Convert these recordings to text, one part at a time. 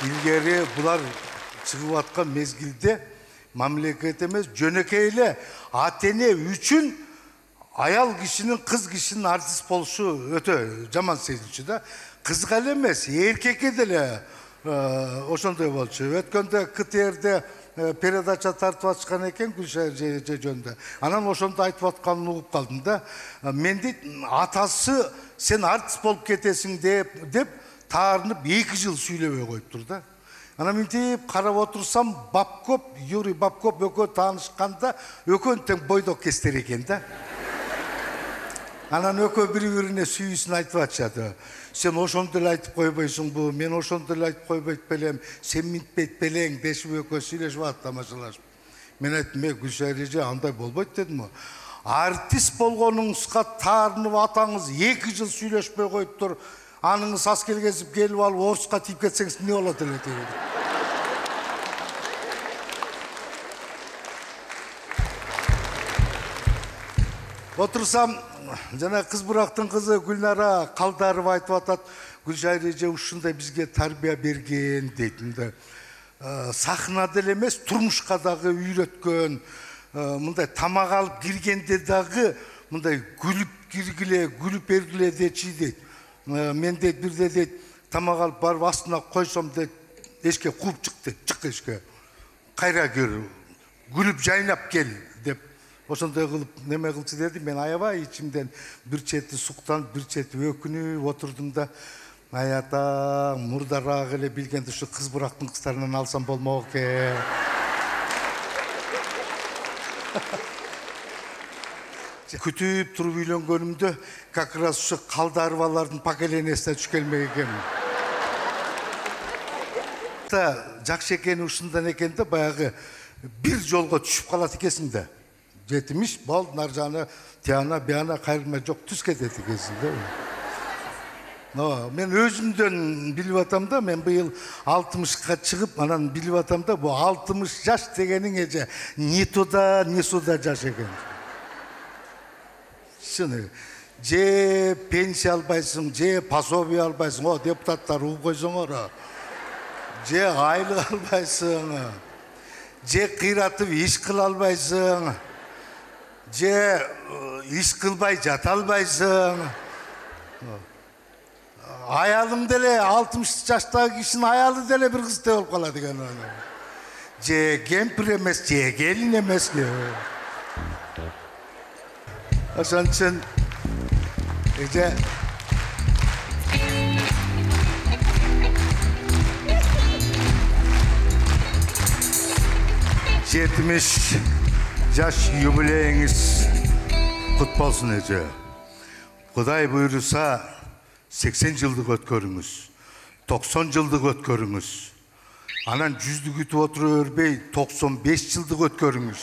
ilgari bular çıkıp atkan mezgilde mamleket emez jönökeyle atene üçün ayal kişinin kız kişinin artist boluşu öte jaman sezilçi da kız emez erkek edele oşondoy bolчу. Өткөндө КТР'де передача тартып атышкан экен Гүлшайыр жөнүндө. Анан ошондо айтып атканын угуп калдым да. Мен дейт атасы сен артист болуп кетесиң деп таарынып 2 жыл сүйлөбөй коюптур да. Анан мынтип карап отурсам Бабков, Юрий Бабков экөө таанышканда экөөнү тең бойдок кестер экен да. Анан экөө бири-бирине сүйүүсүн айтып атышат. Sen ошондо эле айтып койбойсуң бу, мен ошондо эле айтып койбойт белем, сен минтпейт белең, дешип экөө сүйлөшүп атып тамашалашып. Мен айттым, Гүлшайыр эже, андай болбойт дедим. Артист болгонуңузга таарынып атаңыз 2 жыл сүйлөшпөй коюптур. Аныңыз аскер кезип келип алып оруска тийип кетсеңиз эмне болот эле дейт. Отурсам, жана кыз бурактын кызы Гүлнара Калдарова айтып атат, Гүлшайыр эже ушундай бизге тарбия берген дейт. Сахнада эле эмес, турмушка дагы үйрөткөн, мындай тамак алып киргенде дагы мындай күлүп киргиле, күлүп бергиле дечи дейт. Мен дейт бирде дейт, тамак алып барып астына койсом дейт, эшикке кууп чык дейт, чык эшикке. Кайра көр, күлүп жайнап кел деп. Ошондой кылып неме кылчу деди, мен аябай ичимден бир чети суктанып, бир чети өкүнүп отурдум да, аята мурдараак эле билгенде ушу кыз бурактын кыздарынан алсам болмок экен. Күтүп туруп үйлөнгөнүмдө как раз ушу Калдаровалардын поколениясына түшүп келмек экенмин. Жакшы экени ушундан экен да, баягы бир жолго түшүп калат экенсиң да. Жетимиш бол наржаны тияна бияна кайрылма жок түз кетет экенсиң да. Мен өзүмдөн билип атам да, мен быйыл 60ка чыгып, анан билип атам да, бу 60 жаш дегениң эже ни туда, ни суда жаш экен. Шуну же пенсия албайсың, же пособие албайсың, депутаттар угуп койсоңор. Же айлык албайсың, же кыйратып иш кыла албайсың. Же иш кылбай жата албайсың. Аялым деле 60 жаштагы кишинин аялы деле бир кыздай болуп калат экен. Же кемпир эмес, же келин эмес. Ошон үчүн эже 70 жаш юбилейиңиз кут болсун эже. Кудай буйруса 80 жылдык өткөрүңүз, 90 жылдык өткөрүңүз. Анан 100'lü күтүп отура бербей 95 жылдык өткөрүңүз.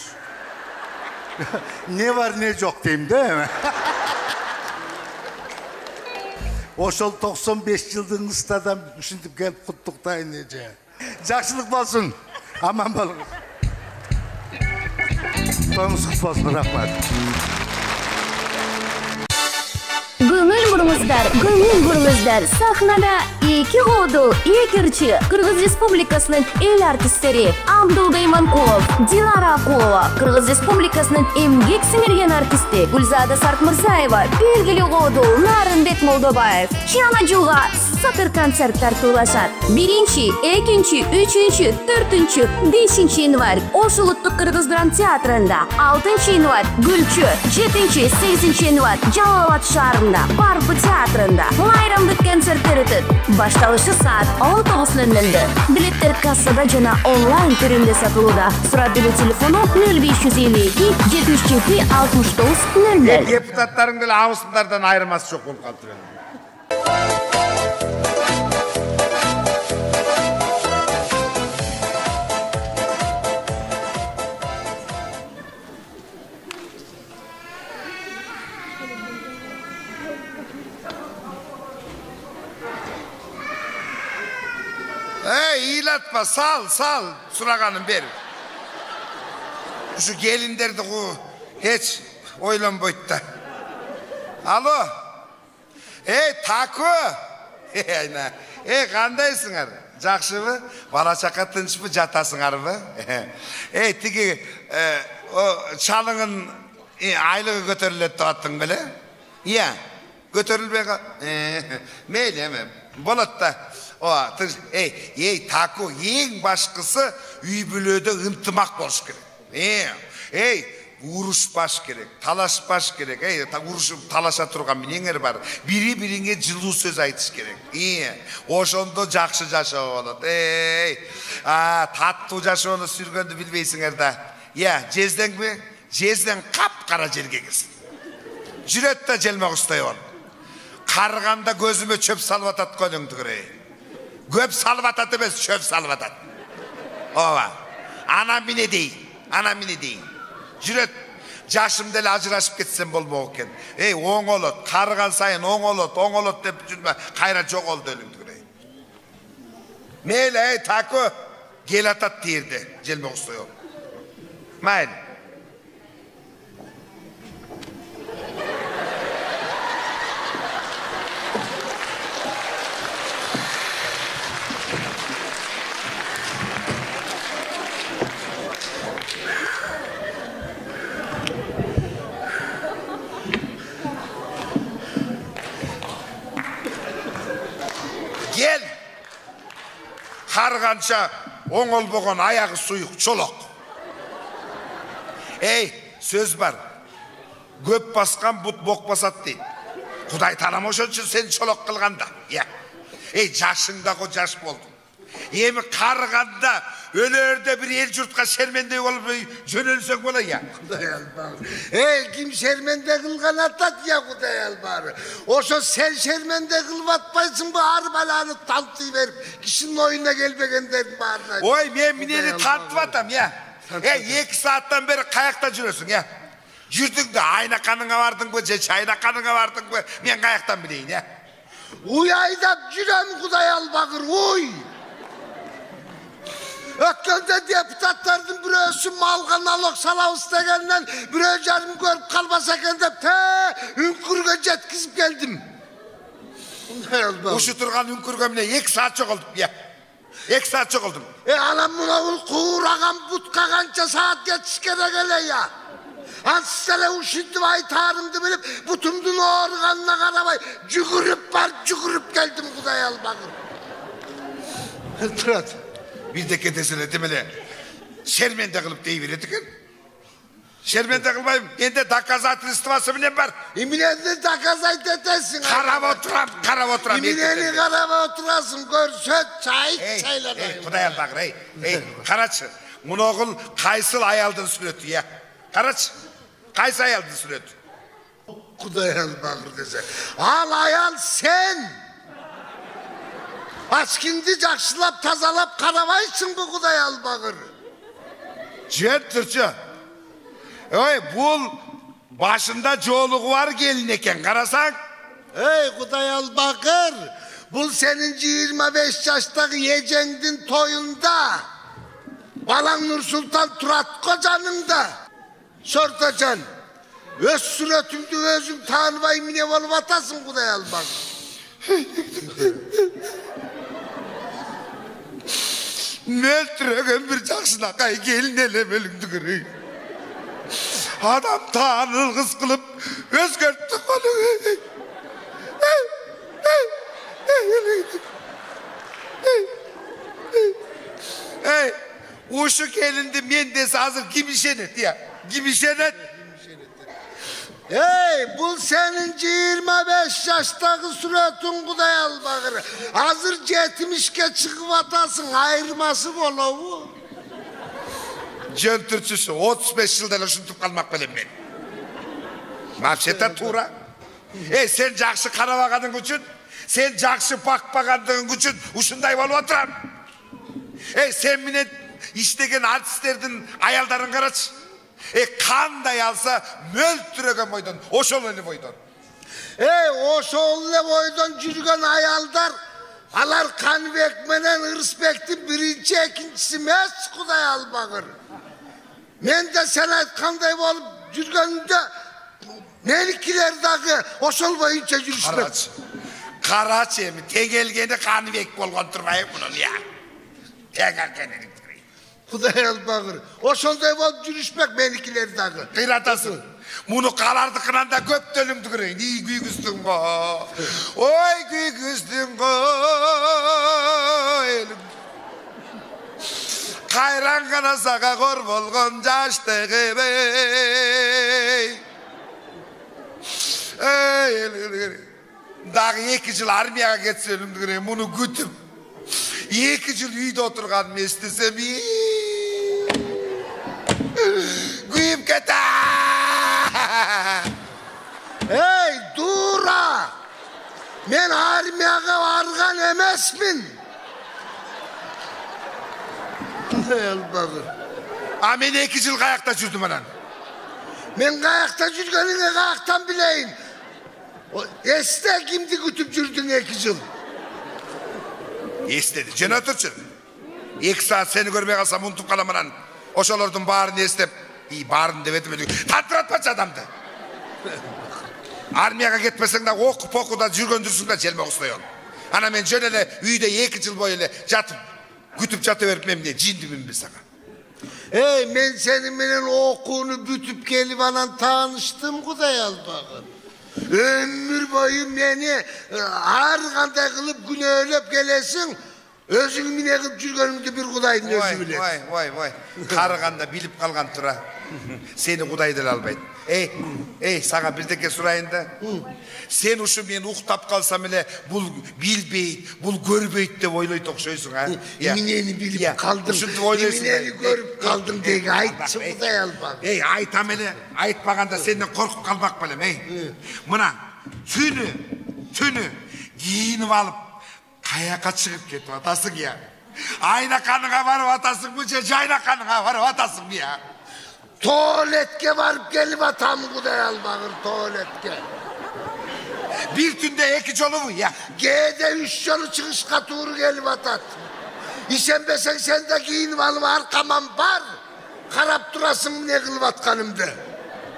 Не бар, не жок дейм да. Ошол 95 жылдыгыңыздан ушинтип келип куттуктайын эже. Жакшылык болсун. Аман болуңуз. Тоюңуз кут болсун, рахмат. Көңүл буруңуздар. Сахнада эки году, экирчи Кыргыз Республикасынын эл артисттери Абдулбей Манкулов, Дилара Акулова, Кыргыз Республикасынын эмгек сиңирген артисти Гүлзада Сартмырзаева, белгилүү году Нарынбек Молдобаев чыяна жылга сатыр концерт тартуулашат. 1-2, 3, 4, 5 январь Ош улуттук кыргыз драма театрында, 6 январь Гүлчү, 7, 8 январь Жалал Абад шаарында, Барбы театрында майрамдык концерттер өтөт. Башталышы саат 19:00. Билеттер кассада жана онлайн түрүндө сатылууда. Сурап берүү телефону 0552 77 69 00. Депутаттарың деле абысындардан айырмасы жок болуп калыптыр. İlatma, sal, suraganım ber. Şu gelinlerdi hiç oylanboydu da. Alo. Taku. Kandaysınlar? Жақшыбы? Бала чақа тынышпы, жатасыңарбы? Тиги шалыңын айлығы көтерілет тұраттың біле? Иә, көтерілбей мейлі, болады да. Таку, ең башқысы үй бүлөді ынтымақ болш керек. Урушпаш керек, талашпаш керек. Урушуп талаша турган менеңер бар. Бири-бириңе жылуу сөз айтыш керек. Ошондо жакшы жашоо болот. Таттуу жашоону сүргөндү билбейсиңер да. Жездеңби? Жезден кап-кара жергегиз. Жүрөт да желмек устай бол. Карганда көзүмө чөп салып атат көнүңдү көрөй. Көп салып атат эмес, чөп салып атат. Ана мине дейин. Жүрөт, жашымда эле ажырашып кетсем болмок экен. Оңолот, карыган сайын оңолот деп жүрмө, кайра жоголду өлүңдү көрөй. Мейли, таку, кел атат тиерде, желмек устай бол. Майли. Gel, kargança oңolбогон аяғы суюк чолок. Сөз бар. Көп басқан бұт боқ басат дейт. Құдай тарамош үшін сен чолок қылғанда. Жашыңдағы жаш болдың. Емі қарғанда өлерде бір ел жұртқа шерменде болып жөнелсең бола, Құдай албары. Кім шерменде қылған атат, Құдай албары. Ошо сен шерменде қылып атпайсың ба, ар баланы талптай беріп, кішінің ойына келбегендердің барына. Мен минені тантып атам, 2 сааттан бері қаяқта жүресің, Жүрдің да айна қаныңа бардың бі, чайна қаныңа бардың бі, мен қаяқтан білейін, Уяйдап жүрем, Құдай албағыр, Өткенде депутаттардың бірөөсі малға налог салабыз дегеннен бірөө жарым көріп қалбаса екен деп үңкірге жеткізіп келдім. Ушу тұрған үңкірге міне 2 саат жоғылдым, 2 саат жоғылдым. Анам мұнауыл қуыраған бұтқа қанша саат кетіш керек еле, Ансызтеле ушинтип айтарымды біліп, бұтымдың орғанына қарабай, жүгіріп келдім, Құдай албағыр. Тұрат. Bizde ketesine demeli, şermende kılıp deyiverir ekan. Şermende kılmayım, ende doказательствосы bilen var. Emineni doказать etesin. Karab oturam. Emineni karab oturasın, görsöt, çaylar. Құдай албағыр, Karaçı, bunu oğul kaysıl ayaldın sürötü, Karaçı, kaysı ayaldın sürötü. Құдай албағыр dese. Al ayal sen. Askindi жақшылап, тазалап, қарабайсың bu Құдай албағыр. Жертірші. Бұл башында жолығы бар келін екен, қарасаң. Құдай албағыр. Бұл senin 25 yaştaki ecengdin toyunda. Balan Nursultan Turatko canında. Sortacan. Öz suretimdi özüm tanıbay mine olup atasın Құдай албағыр. Möltüregen bir жақшына қай келін елем өліңді көрейін. Адам танылғыз қылып өзгертті қолы. Uşu kelindi men dese hazır gibişenet ya. Gibişenet. Bu senin 25 yaştaki suratın Құдай албағыр. Hazır 70'ke çıkıp atasın, ayırması bolu bu. Жөнтүрчүсү 35 жылдан ушинтип калмак белем мен. Вообще-то тура. Сен жакшы карабаганың үчүн, сен жакшы бакпагандыгың үчүн ушундай болуп отурам. Сен менен иштеген артисттердин аялдарын карачы. Кандай алса мөлтүрөгөн бойдон, ошол эле бойдон. Ошол эле бойдон жүргөн аялдар, алар Канбек менен Ырысбектин биринчи, экинчиси эмес, Құдай албағыр. Мен де sen айткандай болуп жүргөндө, меникилер дагы ошол боюнча жүрүшмөк. Karaçı emi tegelgeni kanibek bolgon turbayım bunun ya. Tegelgeni. Kuday albağır. O sonday bol жүрüşmek menikileri dağı. Kıyratasın. Bunu kalardıkından da köp dölümdü göreyim. İyi güygüzdün go. Oy güygüzdün go. Kayran kana saka kor bolgon jaştığı bey. Dağı 2 yıl armiyaga geçse ölümdü göreyim. Bunu gütüp 2 yıl uyda oturganımı istesem güyüp kete. Hey dura! Men armiyaga vargan emesmin. Kuday albağır. Amen 2 yıl kayakta sürdüm anan. Men kayakta жүрgenine kayaktan bileyin. Este kimdi gütüp sürdün 2 yıl? Estedi. Jene oturçun. 2 saat seni görmeye kalsam unutup kalam anan. Oşolordun bağrını estep. İyi bağrını demedim. Tattıratmaç adamdı. Armiyaga gitmesen de okup okuda жүрgöndürsün de jelmek ustayon. Ana men jönele uyda 2 yıl boyu jatıp gütüp jatıveripmem diye jindimin bir sana. Hey men senin menen okuunu bütüp gelip anan tanıştım Kuday albağır. Ömür boyu meni har kanday kılıp güne ölüp gelesin. Özüngü mine kılıp жүрgönümdü bir Kuday'ın özü bile. Vay. Karıganda bilip kalgan tura. Seni Kuday'dan albaydı. Sana bizdeki surayın da. Sen uşu men uktap kalsam ile bul bilbeyt, bul görbeyt de oylayt okşoysun ha. Mineni bilip kaldım. Mineni görüp kaldım deyge aytçı Kuday albağır. Aytam ele, aytmaganda senden korkup kalmak bilem. Mına, tünü giyinip alıp kayaka çıkıp ketip atasın ya. Ayna kanıga varıp atasın mı, cayna kanıga varıp atasın mı ya? Tuvaletke varıp gelip atam Kuday albağır tuvaletke. Bir tünde 2 yolu mu ya? G'de 3 yolu çıkış katuru gelip atat. İşembesen sen de giyinip alıp arkaman var. Karap durasın ne kılıp atkanımda.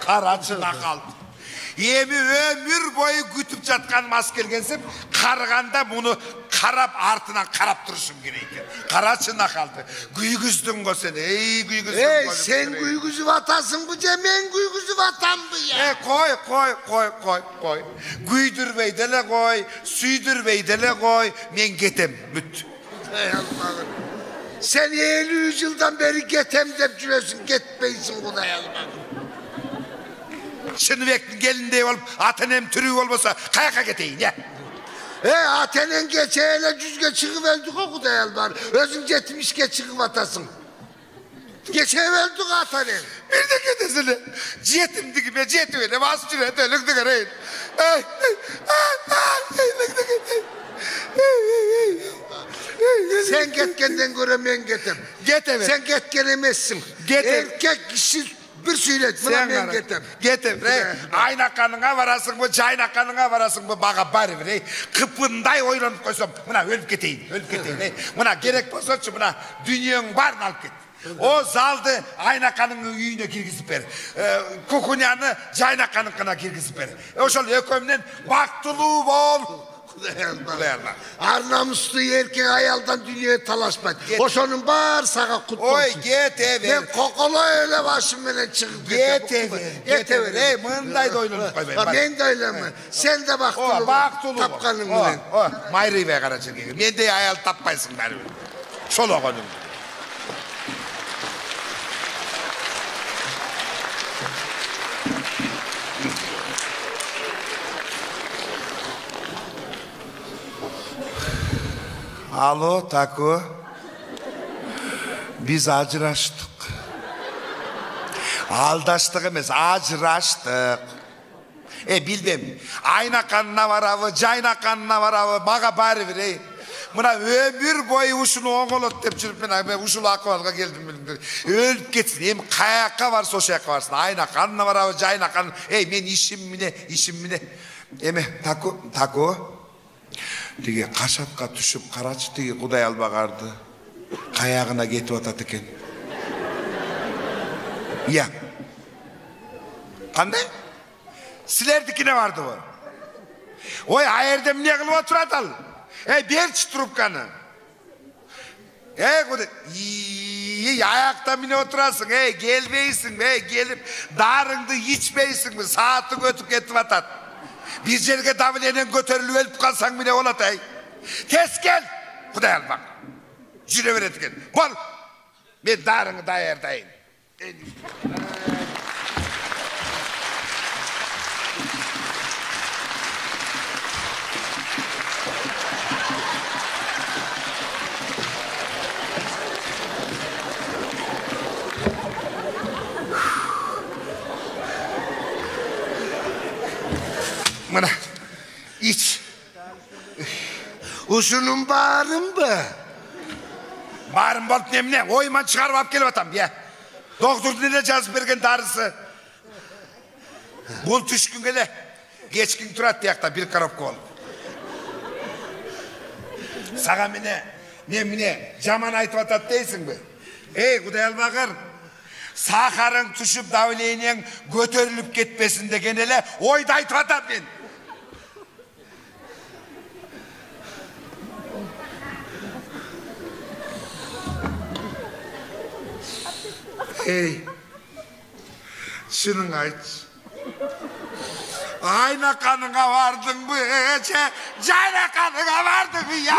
Karaçına kaldı. Yemi ömür boyu gütüp jatkan maskelgensem karganda bunu karap artından karap duruşum gereken. Karaçına kaldı. Güygüzdün go sen. Güygüzdün Hey go. sen güygüzü vatasın bu men güygüzü vatan bu ya. Koy. Güydürvey dele koy, süydürvey dele koy. Men getem müt. Ey Allah'ım. Sen 50 yıldan beri getem dep jüresin, getmeysin Kuday albağır. Şimdi bekle gelin diye olup atanem türü olmasa kayaka geteyin ya. Atenen geçeyle cüzge çıkıverdik o Kuday albağır. Özün getmişke çıkıp atasın. Geçeverdik atanen. Bir de getesini. Ciyetim dikime ciyeti öyle vasıcıra dölüktü garayın. Sen getkenden göre men getem. Getever. Sen getkelemezsin. Getever. Erkek kişi bir söylet. Buna men getem. Getever. Ayna kanına varasın mı, çayna kanına varasın mı bağa bari bir. Kıpınday oylanıp koysam. Buna ölüp geteyin. Buna gerek bozatçı buna dünyanın barını alıp git. O zaldı ayna kanının üyüne girgizip ver. Kukunyanı cayna kanına girgizip ver. O şöyle ökümden baktılığı bol. Arnamuslu erkek ayaldan dünyaya talaşmayın. O şonun bağırsağa kutlu olsun. Oy getever. Ben kokola öyle başım bile çıkıp Getever. Ey mınday da oylanıp koy. Ben de öyle mi? Sen de baktılığı baktılığı tapkanın o. mı? Mayrı ve karacık. Men de ayal tappaysın bari. Şolu konum. Alo Taku. Biz ajraştık. Aldaştık emez, ajraştık. Bilmem. Ayna kanına var avı, cayna kanına var avı, bağa bari bir. Buna ömür boyu uşunu oğulot deyip жүрüp ben uşulu akvalga geldim. Ölüp ketsin. Hem kayakka varsa o şayakka varsın. Ayna kanına var avı, cayna kanına. Men işim mi ne? Taku. Dige kaşatқа түшіп қарачы dige Құдай албағарды қаяғына кетіп атат екен. Иә. Қандай? Сілердікіне барды bu. Ой, айерде эмне кылып отурат ал? Берчи трубканы. Кудай, аякта міне отырасың, келбейсің, келіп, дарыңды ичпейсің, саатың өтіп кетіп атат. Bir жерге давлениең көтеріліп өліп қалсаң міне болады, Тез кел, Құдай албақ. Жүре береді екен. Бол, мен дарыңы даярдайын. Mına, iç. Uşunun bağırın mı? Barım bolup nemine, oyman çıkarıp alıp gelip atam, ya. Doktor ne жазып берген darısı. Бұл түшкін келе, geçkin тұрат deyakta bir коробка olup. Sağa mine, жаман айтып атат дейсің бі? Құдай албағыр, сахарың түшіп давлениең көтеріліп кетпесін деген еле, ойды айтып атат мен. Şunun ayt. Ayna kanına vardın mı? Cayna kanına vardın mı ya?